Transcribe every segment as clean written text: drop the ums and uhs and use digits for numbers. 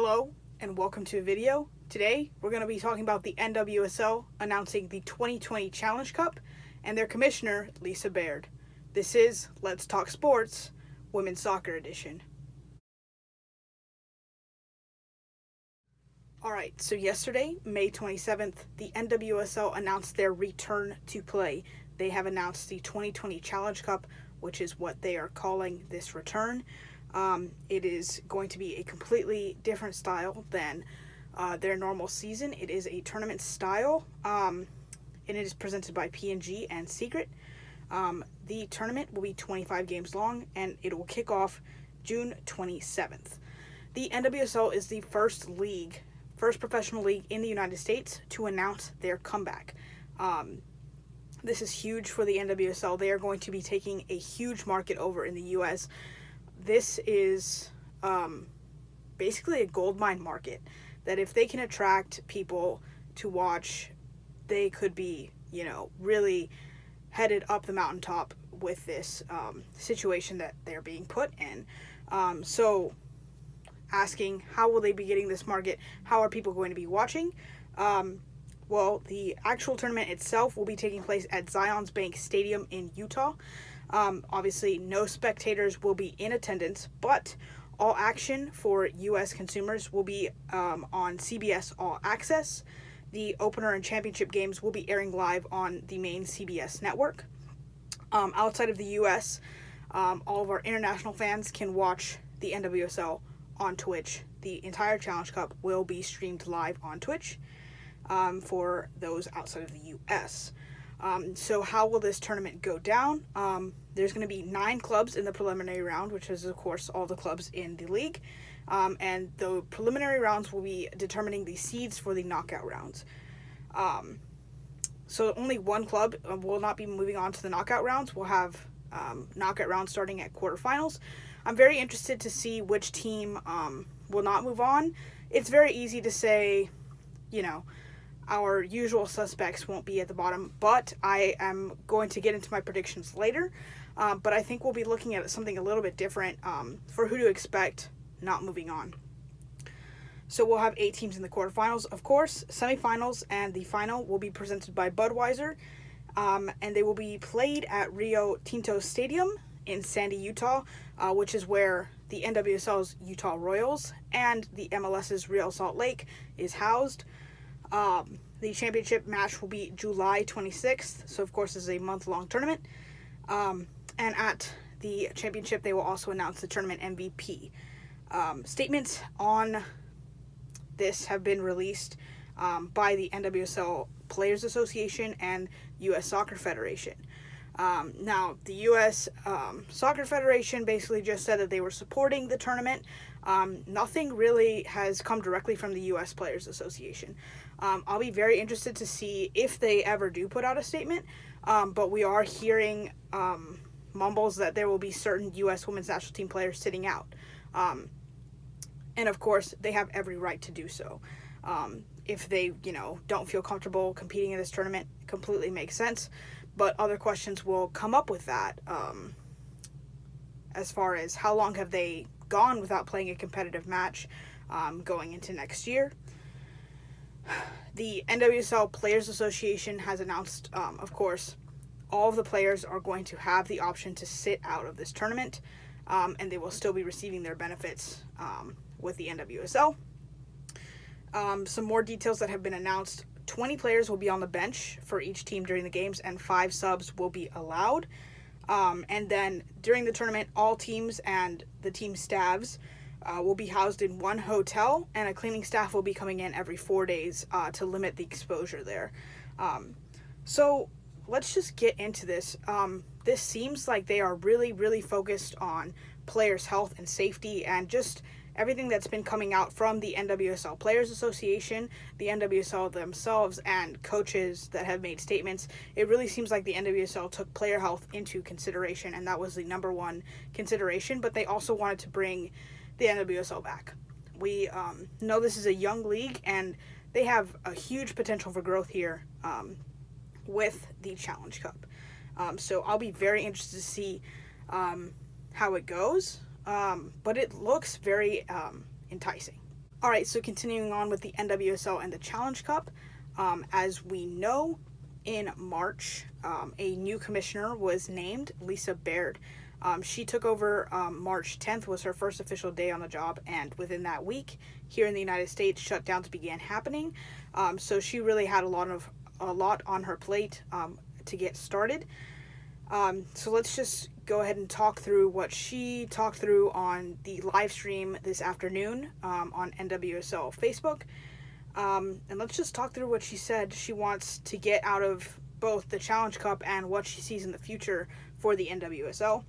Hello and welcome to a video. Today we're going to be talking about the NWSL announcing the 2020 Challenge Cup and their commissioner, Lisa Baird. This is Let's Talk Sports, Women's Soccer Edition. Alright, so yesterday, May 27th, the NWSL announced their return to play. They have announced the 2020 Challenge Cup, which is what they are calling this return. It is going to be a completely different style than their normal season. It is a tournament style, and it is presented by P&G and Secret. The tournament will be 25 games long, and it will kick off June 27th. The NWSL is the first professional league in the United States to announce their comeback. This is huge for the NWSL. They are going to be taking a huge market over in the U.S. This is basically a goldmine market that if they can attract people to watch, they could be, really headed up the mountaintop with this situation that they're being put in. So asking how will they be getting this market? How are people going to be watching? Well, the actual tournament itself will be taking place at Zions Bank Stadium in Utah. Obviously, no spectators will be in attendance, but all action for U.S. consumers will be on CBS All Access. The opener and championship games will be airing live on the main CBS network. Outside of the U.S., all of our international fans can watch the NWSL on Twitch. The entire Challenge Cup will be streamed live on Twitch for those outside of the U.S. So how will this tournament go down? There's going to be 9 clubs in the preliminary round, which is, of course, all the clubs in the league. And the preliminary rounds will be determining the seeds for the knockout rounds. So only one club will not be moving on to the knockout rounds. We'll have knockout rounds starting at quarterfinals. I'm very interested to see which team will not move on. It's very easy to say, our usual suspects won't be at the bottom, but I am going to get into my predictions later. But I think we'll be looking at something a little bit different for who to expect not moving on. So we'll have 8 teams in the quarterfinals, of course. Semifinals and the final will be presented by Budweiser, and they will be played at Rio Tinto Stadium in Sandy, Utah, which is where the NWSL's Utah Royals and the MLS's Real Salt Lake is housed. The championship match will be July 26th, so of course this is a month-long tournament. And at the championship, they will also announce the tournament MVP. Statements on this have been released by the NWSL Players Association and U.S. Soccer Federation. Now, the U.S. Soccer Federation basically just said that they were supporting the tournament. Nothing really has come directly from the U.S. Players Association. I'll be very interested to see if they ever do put out a statement, but we are hearing mumbles that there will be certain U.S. women's national team players sitting out. And of course, they have every right to do so. If they, don't feel comfortable competing in this tournament, completely makes sense. But other questions will come up with that, as far as how long have they gone without playing a competitive match going into next year. The NWSL Players Association has announced, of course, all of the players are going to have the option to sit out of this tournament, and they will still be receiving their benefits with the NWSL. Some more details that have been announced. 20 players will be on the bench for each team during the games, and 5 subs will be allowed. And then during the tournament, all teams and the team staffs will be housed in one hotel, and a cleaning staff will be coming in every 4 days to limit the exposure there. So let's just get into this. This seems like they are really, really focused on players' health and safety, and just everything that's been coming out from the NWSL Players Association, the NWSL themselves, and coaches that have made statements. It really seems like the NWSL took player health into consideration, and that was the number one consideration, but they also wanted to bring the NWSL back. We know this is a young league, and they have a huge potential for growth here with the Challenge Cup. So I'll be very interested to see how it goes. But it looks very enticing. All right, so continuing on with the NWSL and the Challenge Cup, as we know, in March, a new commissioner was named, Lisa Baird. She took over March 10th, was her first official day on the job, and within that week, here in the United States, shutdowns began happening. So she really had a lot on her plate to get started. So let's just go ahead and talk through what she talked through on the live stream this afternoon on NWSL Facebook. And let's just talk through what she said she wants to get out of both the Challenge Cup and what she sees in the future for the NWSL.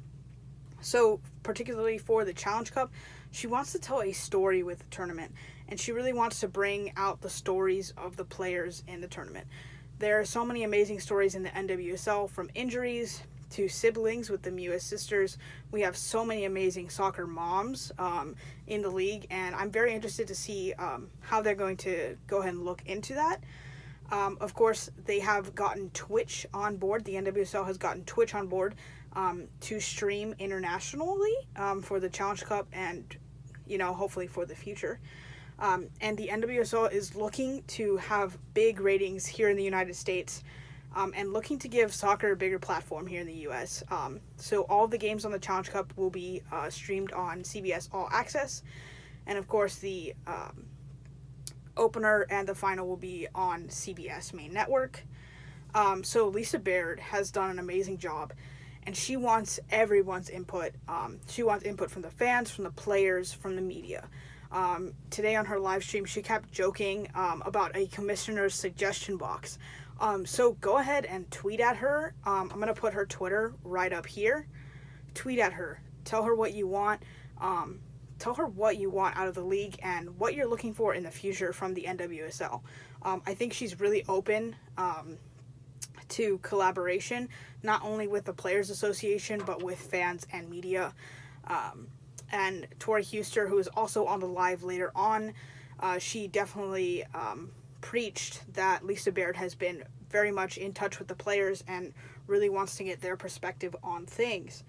So, particularly for the Challenge Cup, she wants to tell a story with the tournament, and she really wants to bring out the stories of the players in the tournament. There are so many amazing stories in the NWSL, from injuries to siblings with the Mewis sisters. We have so many amazing soccer moms in the league, and I'm very interested to see how they're going to go ahead and look into that. Of course, they have gotten Twitch on board. The NWSL has gotten Twitch on board to stream internationally for the Challenge Cup and, hopefully for the future. And the NWSL is looking to have big ratings here in the United States and looking to give soccer a bigger platform here in the U.S. So all the games on the Challenge Cup will be streamed on CBS All Access. And, of course, the opener and the final will be on CBS Main Network. So Lisa Baird has done an amazing job, and she wants everyone's input. She wants input from the fans, from the players, from the media. Today on her live stream, she kept joking about a commissioner's suggestion box. So go ahead and tweet at her. I'm going to put her Twitter right up here. Tweet at her. Tell her what you want. Tell her what you want out of the league and what you're looking for in the future from the NWSL. I think she's really open to collaboration, not only with the Players Association, but with fans and media. And Tori Huster, who is also on the live later on, she definitely preached that Lisa Baird has been very much in touch with the players and really wants to get their perspective on things.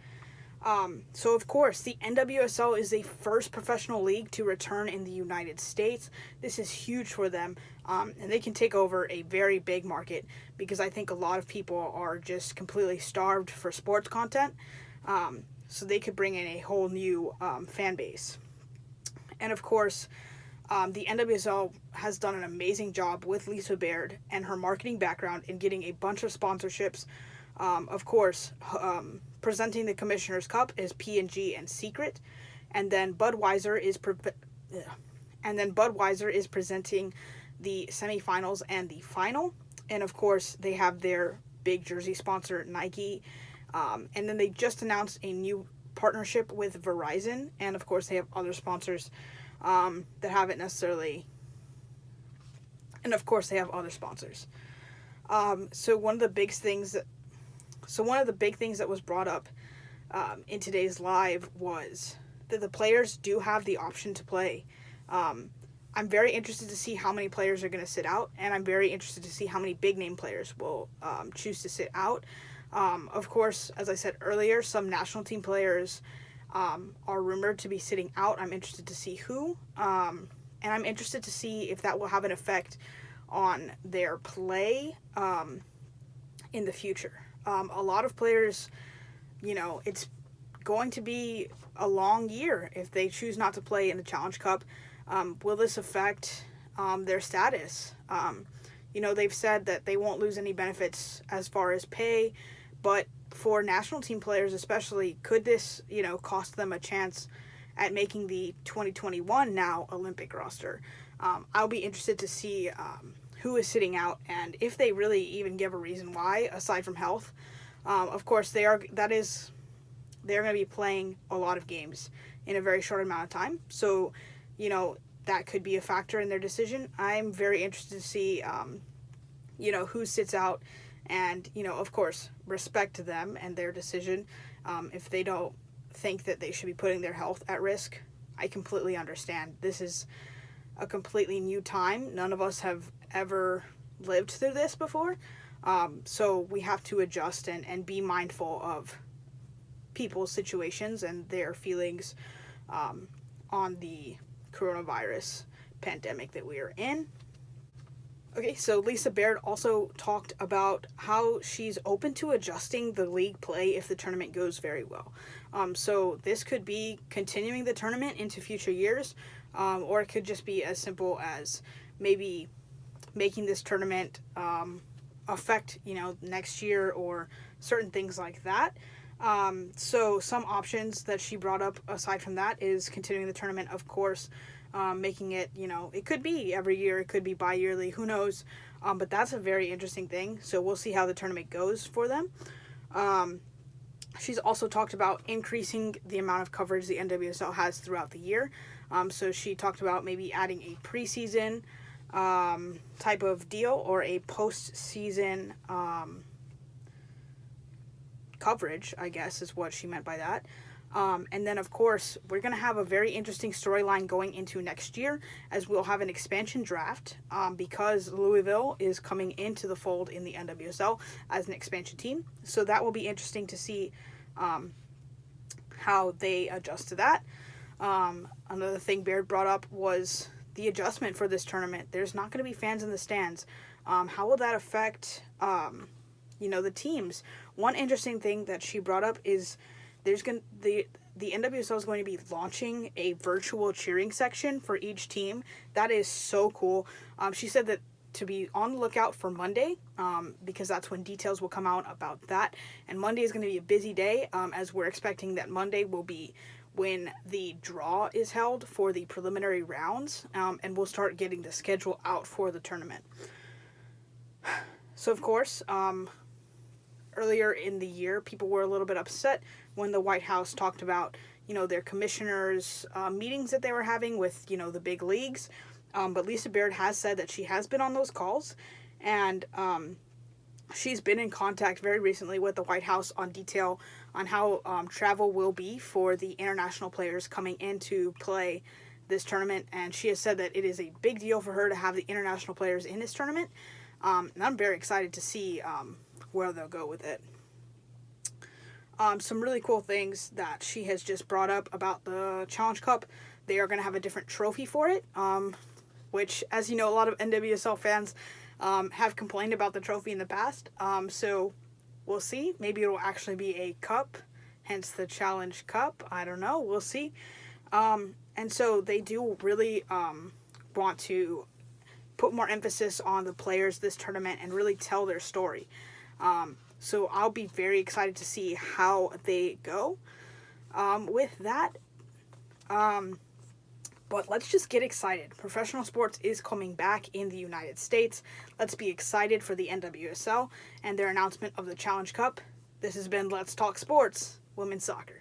So, of course, the NWSL is the first professional league to return in the United States. This is huge for them, and they can take over a very big market because I think a lot of people are just completely starved for sports content. So they could bring in a whole new fan base. And, of course, the NWSL has done an amazing job with Lisa Baird and her marketing background in getting a bunch of sponsorships. Of course, presenting the Commissioner's Cup is P&G and Secret, and then Budweiser is presenting the semifinals and the final. And of course, they have their big jersey sponsor, Nike. And then they just announced a new partnership with Verizon, and of course, they have other sponsors that haven't necessarily. And of course, they have other sponsors. So one of the big things that was brought up in today's live was that the players do have the option to play. I'm very interested to see how many players are going to sit out, and I'm very interested to see how many big name players will choose to sit out. Of course, as I said earlier, some national team players are rumored to be sitting out. I'm interested to see who, and I'm interested to see if that will have an effect on their play in the future. A lot of players, it's going to be a long year if they choose not to play in the Challenge Cup. Will this affect their status? They've said that they won't lose any benefits as far as pay, but for national team players especially, could this, cost them a chance at making the 2021 now Olympic roster? I'll be interested to see who is sitting out and if they really even give a reason why, aside from health. Of course, they're going to be playing a lot of games in a very short amount of time. So, that could be a factor in their decision. I'm very interested to see, who sits out and, of course, respect to them and their decision. If they don't think that they should be putting their health at risk, I completely understand. This is a completely new time. None of us have ever lived through this before. So we have to adjust and be mindful of people's situations and their feelings on the coronavirus pandemic that we are in. Okay, so Lisa Baird also talked about how she's open to adjusting the league play if the tournament goes very well. So this could be continuing the tournament into future years, or it could just be as simple as maybe making this tournament affect, next year or certain things like that. So some options that she brought up aside from that is continuing the tournament, of course, making it, it could be every year, it could be bi-yearly, who knows, but that's a very interesting thing, so we'll see how the tournament goes for them. She's also talked about increasing the amount of coverage the NWSL has throughout the year, so she talked about maybe adding a preseason type of deal or a post-season coverage, I guess is what she meant by that. And then, of course, we're going to have a very interesting storyline going into next year, as we'll have an expansion draft because Louisville is coming into the fold in the NWSL as an expansion team. So that will be interesting to see how they adjust to that. Another thing Baird brought up was the adjustment for this tournament. There's not going to be fans in the stands. How will that affect, the teams? One interesting thing that she brought up is the NWSL is going to be launching a virtual cheering section for each team. That is so cool. She said that to be on the lookout for Monday, because that's when details will come out about that. And Monday is going to be a busy day, as we're expecting that Monday will be when the draw is held for the preliminary rounds, and we'll start getting the schedule out for the tournament. So, of course, earlier in the year, people were a little bit upset when the White House talked about, their commissioners' meetings that they were having with, the big leagues. But Lisa Baird has said that she has been on those calls, and she's been in contact very recently with the White House on detail on how travel will be for the international players coming in to play this tournament. And she has said that it is a big deal for her to have the international players in this tournament. And I'm very excited to see where they'll go with it. Some really cool things that she has just brought up about the Challenge Cup. They are going to have a different trophy for it, which, as you know, a lot of NWSL fans have complained about the trophy in the past. So we'll see. Maybe it will actually be a cup, hence the Challenge Cup. I don't know. We'll see. And so they do really want to put more emphasis on the players this tournament and really tell their story. So I'll be very excited to see how they go with that. But let's just get excited. Professional sports is coming back in the United States. Let's be excited for the NWSL and their announcement of the Challenge Cup. This has been Let's Talk Sports, Women's Soccer.